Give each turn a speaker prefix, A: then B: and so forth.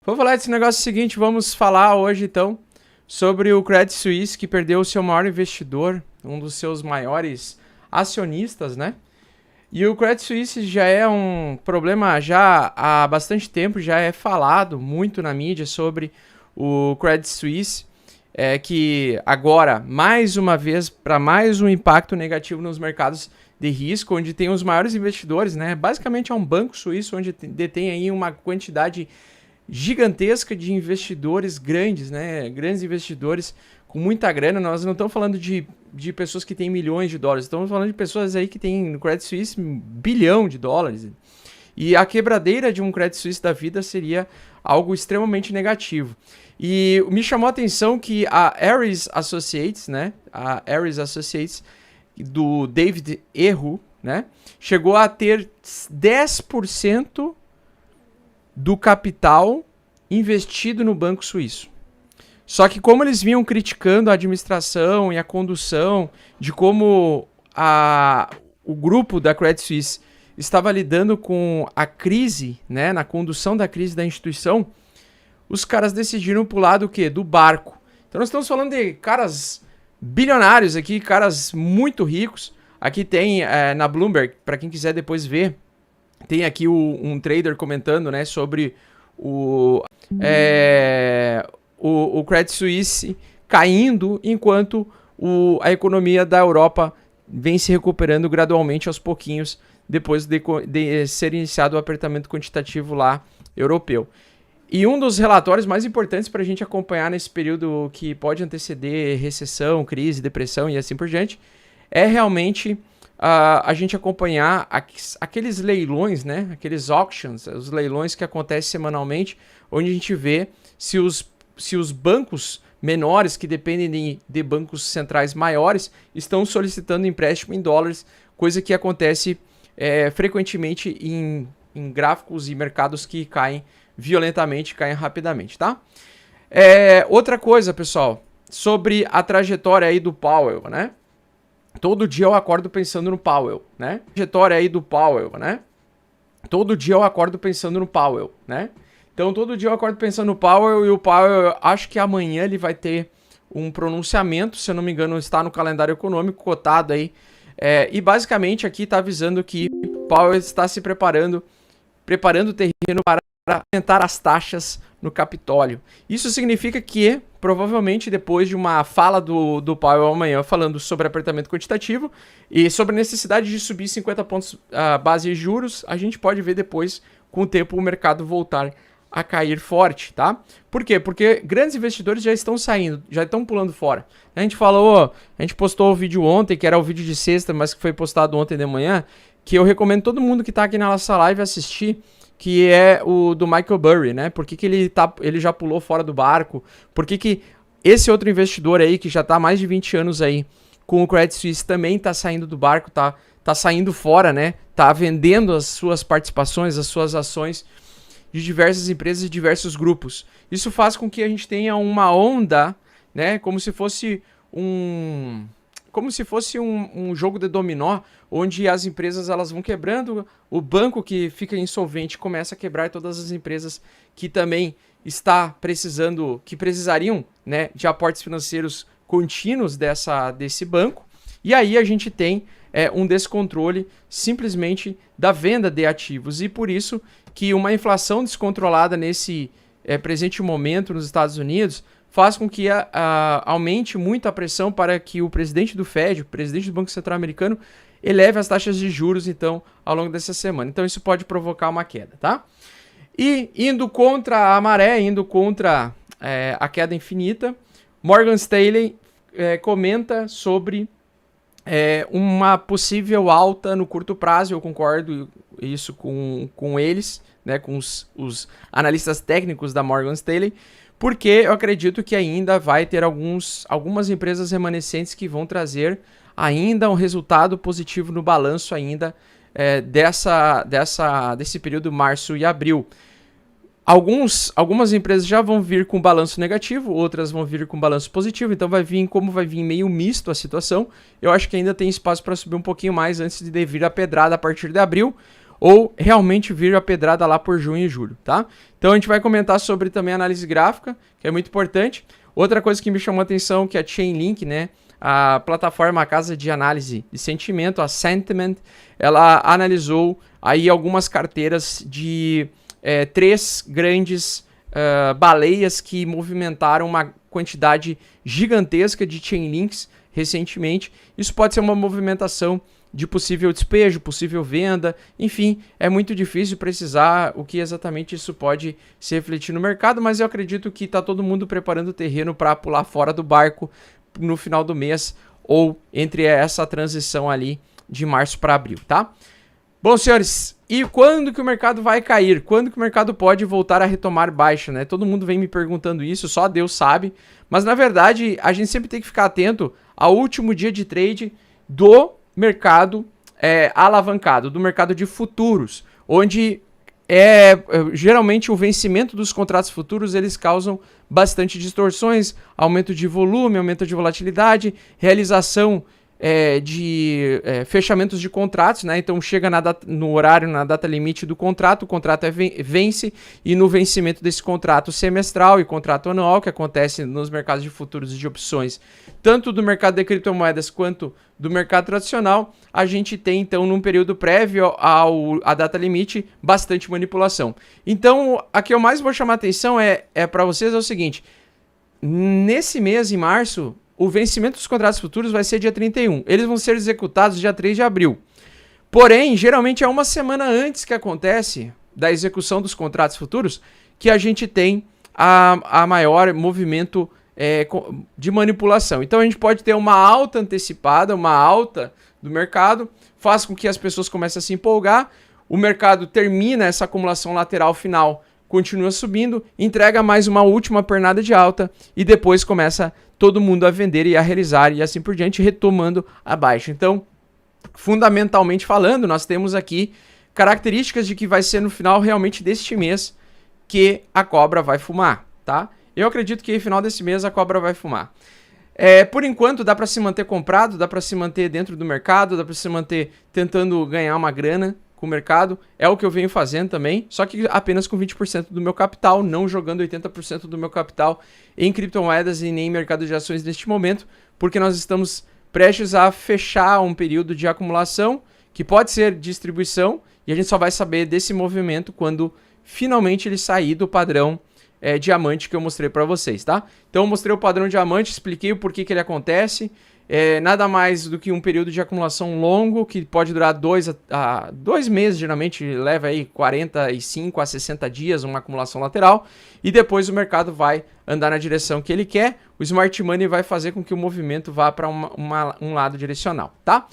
A: Vou falar desse negócio seguinte, vamos falar hoje então sobre o Credit Suisse, que perdeu o seu maior investidor, um dos seus maiores acionistas, né? E o Credit Suisse já é um problema já há bastante tempo, já é falado muito na mídia sobre o Credit Suisse, que agora, mais uma vez, para mais um impacto negativo nos mercados de risco, onde tem os maiores investidores, né? Basicamente é um banco suíço onde detém aí uma quantidade gigantesca de investidores grandes, né? Grandes investidores com muita grana. Nós não estamos falando de pessoas que têm milhões de dólares, estamos falando de pessoas aí que têm no Credit Suisse $1 bilhão. E a quebradeira de um Credit Suisse da vida seria algo extremamente negativo. E me chamou a atenção que a Ares Associates, né? A Ares Associates do David Erro, né? Chegou a ter 10% do capital investido no banco suíço. Só que como eles vinham criticando a administração e a condução de como o grupo da Credit Suisse estava lidando com a crise, né, na condução da crise da instituição, os caras decidiram pular do quê? Do barco. Então nós estamos falando de caras bilionários aqui, caras muito ricos. Aqui tem na Bloomberg, para quem quiser depois ver, tem aqui um trader comentando, né, sobre o Credit Suisse caindo enquanto a economia da Europa vem se recuperando gradualmente aos pouquinhos depois de ser iniciado o apertamento quantitativo lá europeu. E um dos relatórios mais importantes para a gente acompanhar nesse período que pode anteceder recessão, crise, depressão e assim por diante, é realmente a gente acompanhar aqueles leilões, né? Aqueles auctions, os leilões que acontecem semanalmente, onde a gente vê se os bancos menores, que dependem de bancos centrais maiores, estão solicitando empréstimo em dólares, coisa que acontece frequentemente em gráficos e mercados que caem violentamente, caem rapidamente, tá? Outra coisa, pessoal, sobre a trajetória aí do Powell, né? Todo dia eu acordo pensando no Powell, né? Trajetória aí do Powell, né? Todo dia eu acordo pensando no Powell, né? Então todo dia eu acordo pensando no Powell, e o Powell, acho que amanhã ele vai ter um pronunciamento, se eu não me engano está no calendário econômico cotado aí, e basicamente aqui está avisando que o Powell está se preparando o terreno para aumentar as taxas no Capitólio. Isso significa que, provavelmente, depois de uma fala do Powell amanhã falando sobre apertamento quantitativo e sobre a necessidade de subir 50 pontos base de juros, a gente pode ver depois, com o tempo, o mercado voltar a cair forte, tá? Por quê? Porque grandes investidores já estão saindo, já estão pulando fora. A gente postou o vídeo ontem, que era o vídeo de sexta, mas que foi postado ontem de manhã, que eu recomendo todo mundo que está aqui na nossa live assistir, que é o do Michael Burry, né? Por que ele já pulou fora do barco? Por que esse outro investidor aí, que já está há mais de 20 anos aí com o Credit Suisse, também está saindo do barco, tá saindo fora, né? Tá vendendo as suas participações, as suas ações de diversas empresas e diversos grupos. Isso faz com que a gente tenha uma onda, né? Como se fosse um jogo de dominó, onde as empresas elas vão quebrando, o banco que fica insolvente começa a quebrar todas as empresas que também que precisariam, né, de aportes financeiros contínuos desse banco, e aí a gente tem um descontrole simplesmente da venda de ativos, e por isso que uma inflação descontrolada nesse presente momento nos Estados Unidos faz com que aumente muito a pressão para que o presidente do Fed, o presidente do Banco Central Americano, eleve as taxas de juros, então, ao longo dessa semana. Então, isso pode provocar uma queda, tá? E indo contra a maré, indo contra a queda infinita, Morgan Stanley comenta sobre uma possível alta no curto prazo. Eu concordo isso com eles, né, com os analistas técnicos da Morgan Stanley, porque eu acredito que ainda vai ter algumas empresas remanescentes que vão trazer ainda um resultado positivo no balanço ainda desse período março e abril. Algumas empresas já vão vir com balanço negativo, outras vão vir com balanço positivo, então vai vir meio misto a situação. Eu acho que ainda tem espaço para subir um pouquinho mais antes de vir a pedrada a partir de abril, ou realmente vir a pedrada lá por junho e julho, tá? Então a gente vai comentar sobre também análise gráfica, que é muito importante. Outra coisa que me chamou a atenção, que é a Chainlink, né? A plataforma, a casa de análise de sentimento, a Sentiment, ela analisou aí algumas carteiras de 3 grandes baleias que movimentaram uma quantidade gigantesca de Chainlinks recentemente. Isso pode ser uma movimentação de possível despejo, possível venda, enfim, é muito difícil precisar o que exatamente isso pode se refletir no mercado, mas eu acredito que está todo mundo preparando o terreno para pular fora do barco no final do mês ou entre essa transição ali de março para abril, tá? Bom, senhores, e quando que o mercado vai cair? Quando que o mercado pode voltar a retomar baixa, né? Todo mundo vem me perguntando isso, só Deus sabe, mas na verdade a gente sempre tem que ficar atento ao último dia de trade do mercado alavancado, do mercado de futuros, onde geralmente o vencimento dos contratos futuros eles causam bastante distorções, aumento de volume, aumento de volatilidade, realização de fechamentos de contratos, né? Então chega no horário, na data limite do contrato, o contrato vence, e no vencimento desse contrato semestral e contrato anual, que acontece nos mercados de futuros e de opções, tanto do mercado de criptomoedas quanto do mercado tradicional, a gente tem então num período prévio à data limite bastante manipulação. Então, a que eu mais vou chamar atenção para vocês é o seguinte: nesse mês, em março, o vencimento dos contratos futuros vai ser dia 31. Eles vão ser executados dia 3 de abril. Porém, geralmente é uma semana antes que acontece da execução dos contratos futuros que a gente tem a maior movimento de manipulação. Então a gente pode ter uma alta antecipada, uma alta do mercado, faz com que as pessoas comecem a se empolgar, o mercado termina essa acumulação lateral final, continua subindo, entrega mais uma última pernada de alta e depois começa todo mundo a vender e a realizar e assim por diante, retomando a baixa. Então, fundamentalmente falando, nós temos aqui características de que vai ser no final realmente deste mês que a cobra vai fumar, tá? Eu acredito que no final desse mês a cobra vai fumar. Por enquanto dá para se manter comprado, dá para se manter dentro do mercado, dá para se manter tentando ganhar uma grana com o mercado, é o que eu venho fazendo também, só que apenas com 20% do meu capital, não jogando 80% do meu capital em criptomoedas e nem em mercado de ações neste momento, porque nós estamos prestes a fechar um período de acumulação, que pode ser distribuição, e a gente só vai saber desse movimento quando finalmente ele sair do padrão diamante que eu mostrei para vocês, tá? Então eu mostrei o padrão diamante, expliquei o porquê que ele acontece, nada mais do que um período de acumulação longo, que pode durar 2 meses, geralmente leva aí 45 a 60 dias, uma acumulação lateral, e depois o mercado vai andar na direção que ele quer, o Smart Money vai fazer com que o movimento vá para um lado direcional, tá?